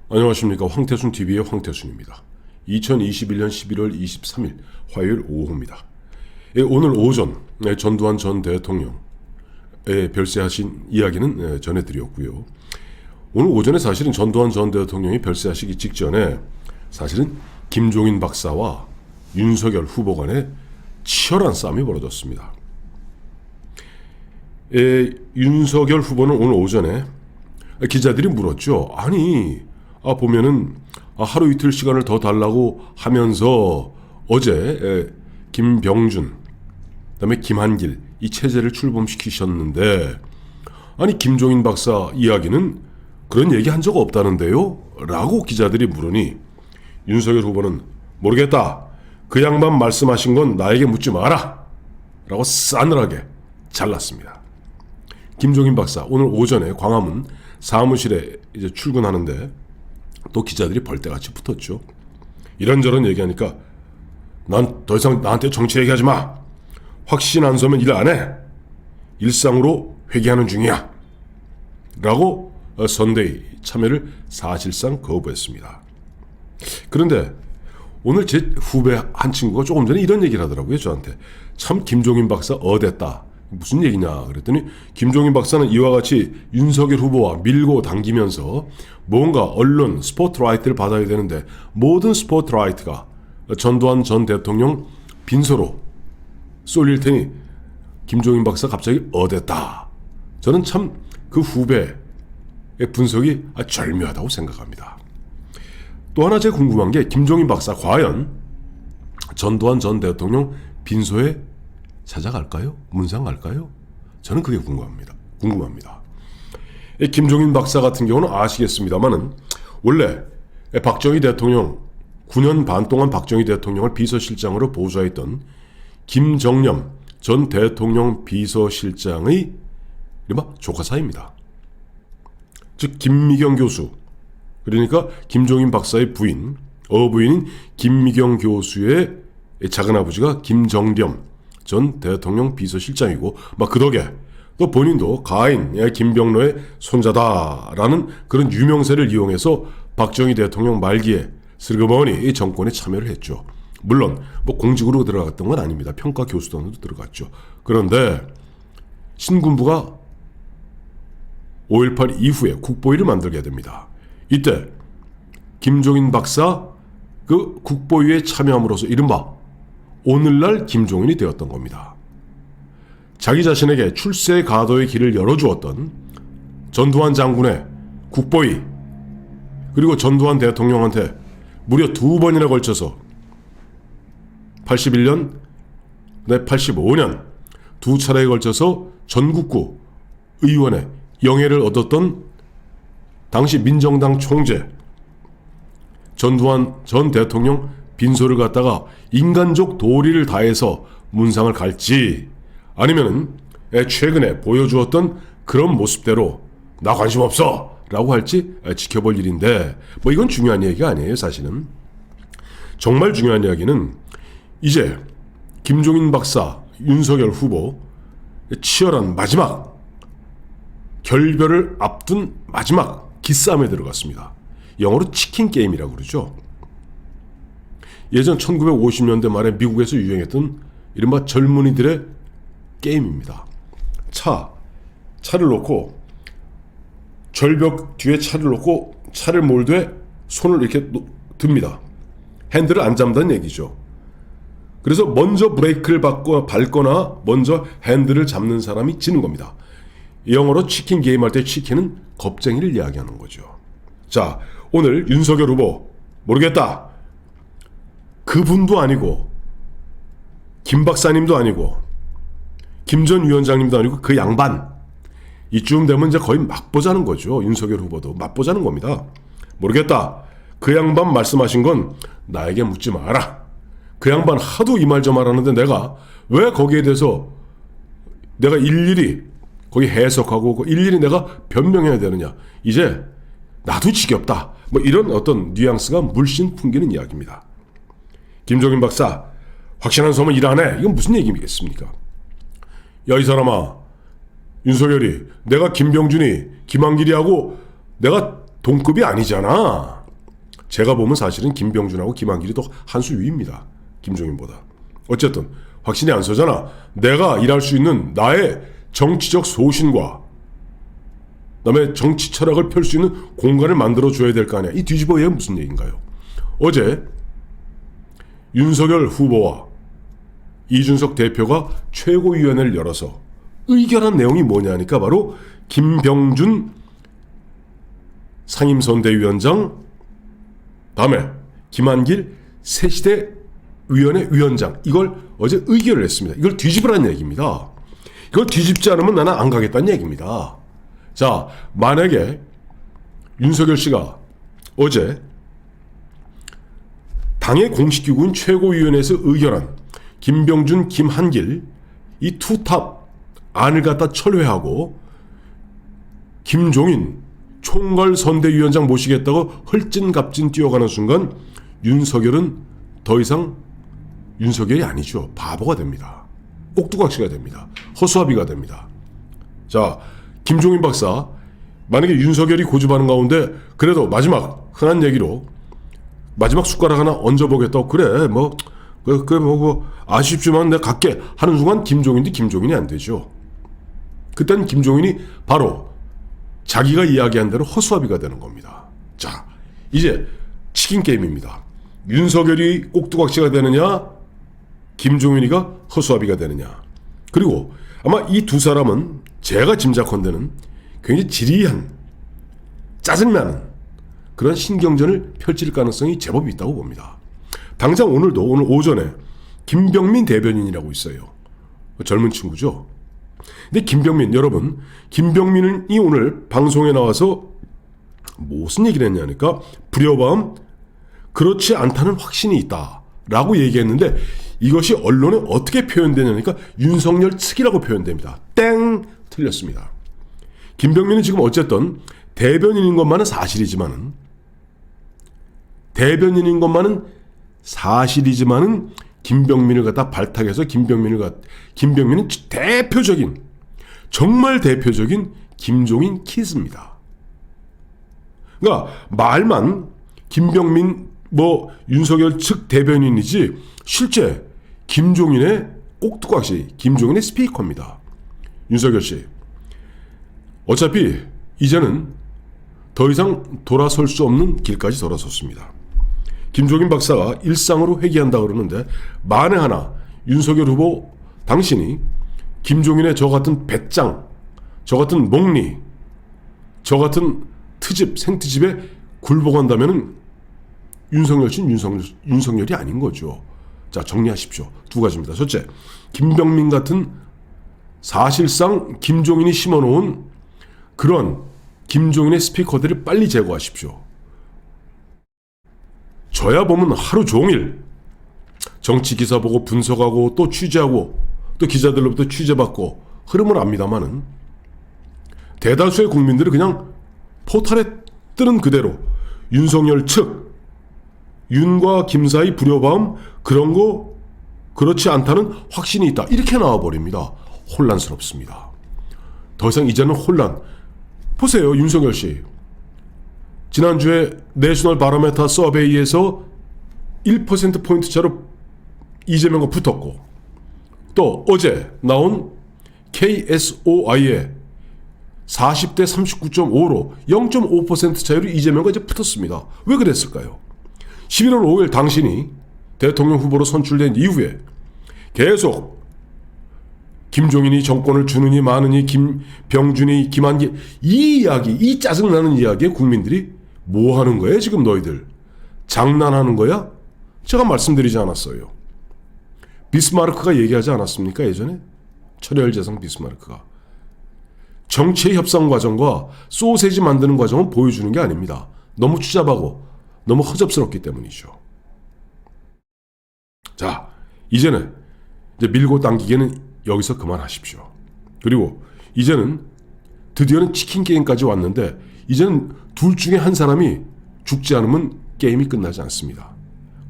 안녕하십니까. 황태순TV의 황태순입니다. 2021년 11월 23일 화요일 오후입니다. 오늘 오전 전두환 전 대통령에 별세하신 이야기는 전해드렸고요. 오늘 오전에 사실은 전두환 전 대통령이 별세하시기 직전에 사실은 김종인 박사와 윤석열 후보 간에 치열한 싸움이 벌어졌습니다. 윤석열 후보는 오늘 오전에 기자들이 물었죠. 보면은 하루 이틀 시간을 더 달라고 하면서 어제 김병준, 그다음에 김한길 이 체제를 출범시키셨는데 김종인 박사 이야기는 그런 얘기 한 적 없다는데요? 라고 기자들이 물으니 윤석열 후보는 모르겠다. 그 양반 말씀하신 건 나에게 묻지 마라. 라고 싸늘하게 잘랐습니다. 김종인 박사 오늘 오전에 광화문 사무실에 이제 출근하는데 또 기자들이 벌떼같이 붙었죠. 이런저런 얘기하니까 난 더 이상 나한테 정치 얘기하지 마. 확신 안 서면 일 안 해. 일상으로 회귀하는 중이야. 라고 선대위 참여를 사실상 거부했습니다. 그런데 오늘 제 후배 한 친구가 조금 전에 이런 얘기를 하더라고요. 저한테. 참 김종인 박사 어댔다. 무슨 얘기냐 그랬더니 김종인 박사는 이와 같이 윤석열 후보와 밀고 당기면서 뭔가 언론 스포트라이트를 받아야 되는데 모든 스포트라이트가 전두환 전 대통령 빈소로 쏠릴 테니 김종인 박사 갑자기 어댔다. 저는 참 그 후배의 분석이 절묘하다고 생각합니다. 또 하나 제가 궁금한 게 김종인 박사 과연 전두환 전 대통령 빈소에 찾아갈까요? 문상갈까요? 저는 그게 궁금합니다. 김종인 박사 같은 경우는 아시겠습니다만은 원래 박정희 대통령 9년 반 동안 박정희 대통령을 비서실장으로 보좌했던 김정념 전 대통령 비서실장의 이른바 조카 사이입니다. 즉 김미경 교수, 그러니까 김종인 박사의 부인, 어부인인 김미경 교수의 작은아버지가 김정렴 전 대통령 비서실장이고 그 덕에 또 본인도 가인 김병로의 손자다라는 그런 유명세를 이용해서 박정희 대통령 말기에 슬그머니 정권에 참여를 했죠. 물론 공직으로 들어갔던 건 아닙니다. 평가 교수단으로 들어갔죠. 그런데 신군부가 5.18 이후에 국보위를 만들게 됩니다. 이때 김종인 박사 그 국보위에 참여함으로써 이른바 오늘날 김종인이 되었던 겁니다. 자기 자신에게 출세 가도의 길을 열어주었던 전두환 장군의 국보위, 그리고 전두환 대통령한테 무려 2번이나 걸쳐서 81년, 85년 두 차례에 걸쳐서 전국구 의원의 영예를 얻었던 당시 민정당 총재 전두환 전 대통령 빈소를 갖다가 인간적 도리를 다해서 문상을 갈지, 아니면은 최근에 보여주었던 그런 모습대로 나 관심 없어 라고 할지 지켜볼 일인데 이건 중요한 얘기가 아니에요. 사실은 정말 중요한 이야기는 이제 김종인 박사, 윤석열 후보 치열한 마지막 결별을 앞둔 마지막 기싸움에 들어갔습니다. 영어로 치킨 게임이라고 그러죠. 예전 1950년대 말에 미국에서 유행했던 이른바 젊은이들의 게임입니다. 차를 놓고 절벽 뒤에 차를 놓고 차를 몰두해 손을 이렇게 듭니다. 핸들을 안 잡는다는 얘기죠. 그래서 먼저 브레이크를 밟거나 먼저 핸들을 잡는 사람이 지는 겁니다. 영어로 치킨 게임 할 때 치킨은 겁쟁이를 이야기하는 거죠. 자, 오늘 윤석열 후보 모르겠다. 그분도 아니고 김 박사님도 아니고 김 전 위원장님도 아니고 그 양반 이쯤 되면 이제 거의 맛보자는 거죠. 윤석열 후보도 맛보자는 겁니다. 모르겠다. 그 양반 말씀하신 건 나에게 묻지 마라. 그 양반 하도 이 말 저 말하는데 내가 왜 거기에 대해서 내가 일일이 거기 해석하고 일일이 내가 변명해야 되느냐. 이제 나도 지겹다. 이런 어떤 뉘앙스가 물씬 풍기는 이야기입니다. 김종인 박사 확신한 소문 일 안 해. 이건 무슨 얘기겠습니까? 야, 이 사람아, 윤석열이 내가 김병준이 김한길이하고 내가 동급이 아니잖아. 제가 보면 사실은 김병준하고 김한길이 더 한 수 위입니다. 김종인보다. 어쨌든 확신이 안 서잖아. 내가 일할 수 있는 나의 정치적 소신과 그다음에 정치 철학을 펼 수 있는 공간을 만들어줘야 될 거 아니야. 이 뒤집어야 무슨 얘기인가요? 어제 윤석열 후보와 이준석 대표가 최고위원회를 열어서 의결한 내용이 뭐냐니까 바로 김병준 상임선대위원장, 다음에 김한길 새시대위원회 위원장, 이걸 어제 의결을 했습니다. 이걸 뒤집으라는 얘기입니다. 이걸 뒤집지 않으면 나는 안 가겠다는 얘기입니다. 자, 만약에 윤석열 씨가 어제 당의 공식기구인 최고위원회에서 의결한 김병준, 김한길 이 투탑 안을 갖다 철회하고 김종인 총괄선대위원장 모시겠다고 헐찐갑진 뛰어가는 순간 윤석열은 더 이상 윤석열이 아니죠. 바보가 됩니다. 꼭두각시가 됩니다. 허수아비가 됩니다. 자, 김종인 박사, 만약에 윤석열이 고집하는 가운데 그래도 마지막 흔한 얘기로 마지막 숟가락 하나 얹어보겠다고, 그래 뭐 아쉽지만 내가 갈게 하는 순간 김종인이 안 되죠. 그땐 김종인이 바로 자기가 이야기한 대로 허수아비가 되는 겁니다. 자, 이제 치킨 게임입니다. 윤석열이 꼭두각시가 되느냐, 김종인이가 허수아비가 되느냐. 그리고 아마 이 두 사람은 제가 짐작컨대는 굉장히 지리한, 짜증나는 그런 신경전을 펼칠 가능성이 제법 있다고 봅니다. 당장 오늘 오전에 김병민 대변인이라고 있어요. 젊은 친구죠. 근데 김병민, 여러분, 김병민이 오늘 방송에 나와서 무슨 얘기를 했냐니까 불효범, 그렇지 않다는 확신이 있다 라고 얘기했는데, 이것이 언론에 어떻게 표현되냐니까 윤석열 측이라고 표현됩니다. 땡! 틀렸습니다. 김병민은 지금 어쨌든 대변인인 것만은 사실이지만은 김병민을 갖다 발탁해서 김병민은 정말 대표적인 김종인 키즈입니다. 그러니까 말만 김병민 윤석열 측 대변인이지 실제 김종인의 꼭두각시, 김종인의 스피커입니다. 윤석열 씨, 어차피 이제는 더 이상 돌아설 수 없는 길까지 돌아섰습니다. 김종인 박사가 일상으로 회귀한다 그러는데, 만에 하나 윤석열 후보 당신이 김종인의 저 같은 배짱, 저 같은 목리, 저 같은 생트집에 굴복한다면은 윤석열 씨는 윤석열이 아닌 거죠. 자, 정리하십시오. 두 가지입니다. 첫째, 김병민 같은 사실상 김종인이 심어놓은 그런 김종인의 스피커들을 빨리 제거하십시오. 저야 보면 하루 종일 정치 기사 보고 분석하고 또 취재하고 또 기자들로부터 취재받고 흐름을 압니다마는, 대다수의 국민들은 그냥 포탈에 뜨는 그대로 윤석열 측, 윤과 김 사이 불효범, 그런 거 그렇지 않다는 확신이 있다, 이렇게 나와버립니다. 혼란스럽습니다. 더 이상 이제는 혼란. 보세요, 윤석열 씨. 지난주에 내셔널 바로메터 서베이에서 1%포인트 차로 이재명과 붙었고, 또 어제 나온 KSOI에 40대 39.5로 0.5% 차이로 이재명과 이제 붙었습니다. 왜 그랬을까요? 11월 5일 당신이 대통령 후보로 선출된 이후에 계속 김종인이 정권을 주느니 마느니, 김병준이, 김한길, 이 이야기, 이 짜증나는 이야기에 국민들이 뭐 하는 거예요 지금 너희들? 장난하는 거야? 제가 말씀드리지 않았어요. 비스마르크가 얘기하지 않았습니까 예전에? 철혈재상 비스마르크가. 정치의 협상 과정과 소세지 만드는 과정은 보여주는 게 아닙니다. 너무 추잡하고 너무 허접스럽기 때문이죠. 자, 이제는 이제 밀고 당기기는 여기서 그만하십시오. 그리고 이제는 드디어는 치킨 게임까지 왔는데, 이제는 둘 중에 한 사람이 죽지 않으면 게임이 끝나지 않습니다.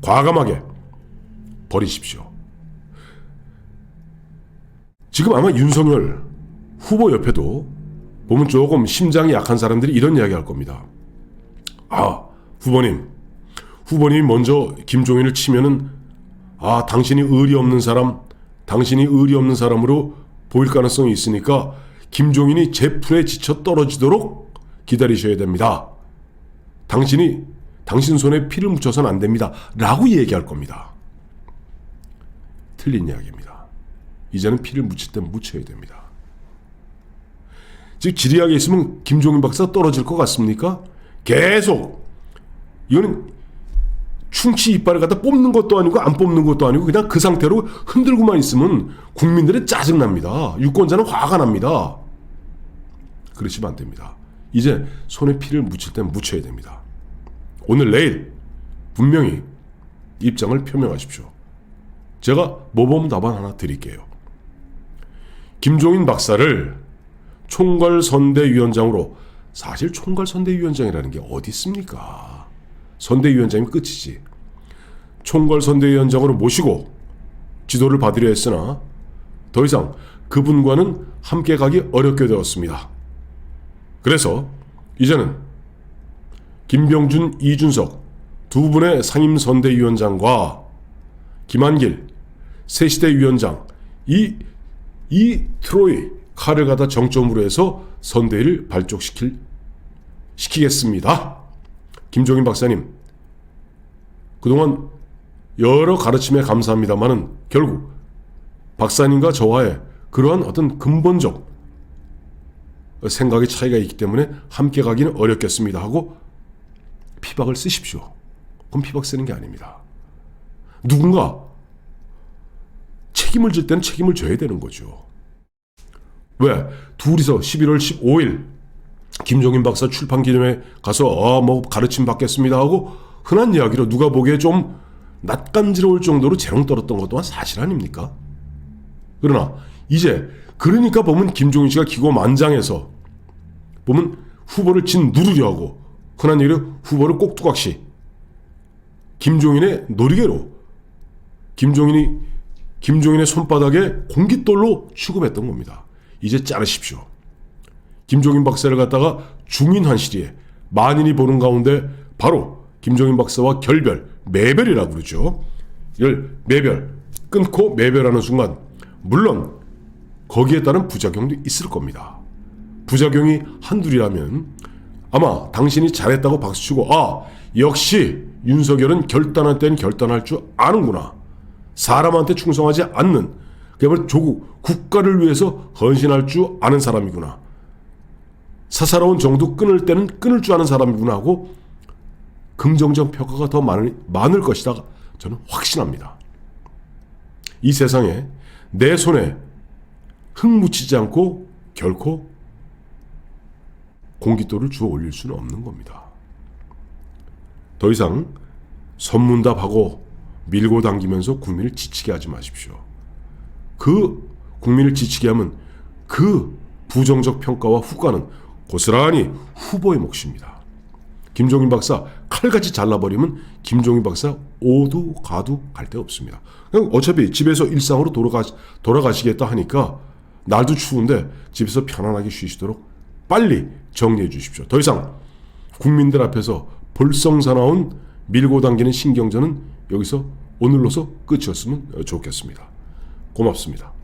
과감하게 버리십시오. 지금 아마 윤석열 후보 옆에도 보면 조금 심장이 약한 사람들이 이런 이야기 할 겁니다. 아, 후보님, 후보님이 먼저 김종인을 치면은 당신이 의리 없는 사람으로 보일 가능성이 있으니까 김종인이 제풀에 지쳐 떨어지도록 기다리셔야 됩니다. 당신 손에 피를 묻혀서는 안 됩니다. 라고 얘기할 겁니다. 틀린 이야기입니다. 이제는 피를 묻힐 때 묻혀야 됩니다. 즉 지리하게 있으면 김종인 박사 떨어질 것 같습니까? 계속 이거는 충치 이빨을 갖다 뽑는 것도 아니고 안 뽑는 것도 아니고 그냥 그 상태로 흔들고만 있으면 국민들은 짜증납니다. 유권자는 화가 납니다. 그러시면 안 됩니다. 이제 손에 피를 묻힐 땐 묻혀야 됩니다. 오늘 내일 분명히 입장을 표명하십시오. 제가 모범 답안 하나 드릴게요. 김종인 박사를 총괄선대위원장으로, 사실 총괄선대위원장이라는 게 어디 있습니까? 선대위원장이면 끝이지. 총괄선대위원장으로 모시고 지도를 받으려 했으나 더 이상 그분과는 함께 가기 어렵게 되었습니다. 그래서 이제는 김병준, 이준석 두 분의 상임선대위원장과 김한길 새시대위원장 이 트로이 칼을 갖다 정점으로 해서 선대위를 발족시키겠습니다. 김종인 박사님, 그동안 여러 가르침에 감사합니다마는 결국 박사님과 저와의 그러한 어떤 근본적 생각의 차이가 있기 때문에 함께 가기는 어렵겠습니다 하고 피박을 쓰십시오. 그럼 피박 쓰는 게 아닙니다. 누군가 책임을 질 때는 책임을 져야 되는 거죠. 왜? 둘이서 11월 15일 김종인 박사 출판 기념회에 가서 가르침 받겠습니다 하고 흔한 이야기로 누가 보기에 좀 낯간지러울 정도로 재롱 떨었던 것 또한 사실 아닙니까? 그러나 이제 그러니까 보면 김종인 씨가 기고만장해서 보면 후보를 짓누르려 하고 흔한 얘기로 후보를 꼭두각시 김종인의 놀이개로 김종인의 손바닥에 공깃돌로 취급했던 겁니다. 이제 자르십시오. 김종인 박사를 갖다가 중인환 시리에 만인이 보는 가운데 바로 김종인 박사와 결별, 매별이라고 그러죠. 이걸 끊고 매별하는 순간 물론 거기에 따른 부작용도 있을 겁니다. 부작용이 한둘이라면 아마 당신이 잘했다고 박수치고 역시 윤석열은 결단할 때는 결단할 줄 아는구나. 사람한테 충성하지 않는 그야말로 조국, 국가를 위해서 헌신할 줄 아는 사람이구나. 사사로운 정도 끊을 때는 끊을 줄 아는 사람이구나 하고 긍정적 평가가 더 많을 것이다. 저는 확신합니다. 이 세상에 내 손에 흙 묻히지 않고 결코 공깃돌을 주워 올릴 수는 없는 겁니다. 더 이상 선문답하고 밀고 당기면서 국민을 지치게 하지 마십시오. 그 국민을 지치게 하면 그 부정적 평가와 후과는 고스란히 후보의 몫입니다. 김종인 박사 칼같이 잘라버리면 김종인 박사 오도 가도 갈 데 없습니다. 그냥 어차피 집에서 일상으로 돌아가시겠다 하니까 날도 추운데 집에서 편안하게 쉬시도록 빨리 정리해 주십시오. 더 이상 국민들 앞에서 볼썽사나운 밀고 당기는 신경전은 여기서 오늘로서 끝이었으면 좋겠습니다. 고맙습니다.